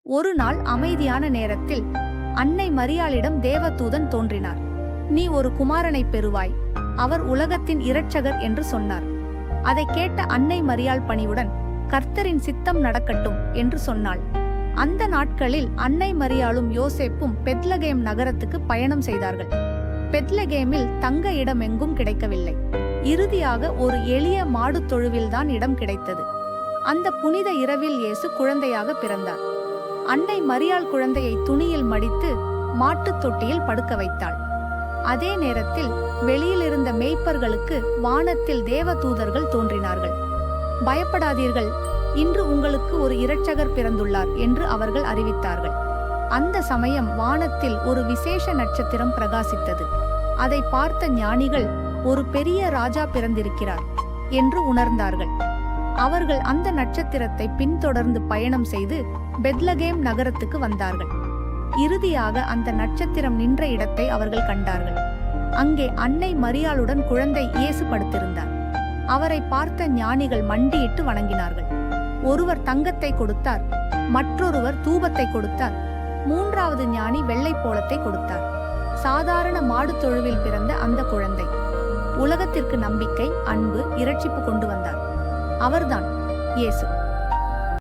ஒரு நாள் அமைதியான நேரத்தில் அன்னை மரியாளிடம் தேவதூதன் தோன்றினார். நீ ஒரு குமாரனை பெறுவாய், அவர் உலகத்தின் இரட்சகர் என்று சொன்னார். அதை கேட்ட அன்னை மரியாள் பணிவுடன், கர்த்தரின் சித்தம் நடக்கட்டும் என்று சொன்னாள். அந்த நாட்களில் அன்னை மரியாளும் யோசேப்பும் பெத்லகேம் நகரத்துக்கு பயணம் செய்தார்கள். பெத்லகேமில் தங்க இடம் எங்கும் கிடைக்கவில்லை. இறுதியாக ஒரு எளிய மாடு தொழுவில்தான் இடம் கிடைத்தது. அந்த புனித இரவில் இயேசு குழந்தையாக பிறந்தார். அன்னை மரியாள் குழந்தையை துணியில் மடித்து மாட்டுத் தொட்டியில் படுக்க வைத்தாள். அதே நேரத்தில் வெளியிலிருந்த மேய்ப்பர்களுக்கு வானத்தில் தேவதூதர்கள் தோன்றினார்கள். பயப்படாதீர்கள், இன்று உங்களுக்கு ஒரு இரட்சகர் பிறந்துள்ளார் என்று அவர்கள் அறிவித்தார்கள். அந்த சமயம் வானத்தில் ஒரு விசேஷ நட்சத்திரம் பிரகாசித்தது. அதை பார்த்த ஞானிகள், ஒரு பெரிய ராஜா பிறந்திருக்கிறார் என்று உணர்ந்தார்கள். அவர்கள் அந்த நட்சத்திரத்தை பின்தொடர்ந்து பயணம் செய்து பெத்லகேம் நகரத்துக்கு வந்தார்கள். இறுதியாக அந்த நட்சத்திரம் நின்ற இடத்தை அவர்கள் கண்டார்கள். அங்கே அன்னை மரியாளுடன் குழந்தை இயேசு படுத்திருந்தார். அவரை பார்த்த ஞானிகள் மண்டியிட்டு வணங்கினார்கள். ஒருவர் தங்கத்தை கொடுத்தார், மற்றொருவர் தூபத்தை கொடுத்தார், மூன்றாவது ஞானி வெள்ளை போளத்தை கொடுத்தார். சாதாரண மாடு தொழுவில் பிறந்த அந்த குழந்தை உலகத்திற்கு நம்பிக்கை, அன்பு, இரட்சிப்பு கொண்டு வந்தார். அவர்தான் இயேசு.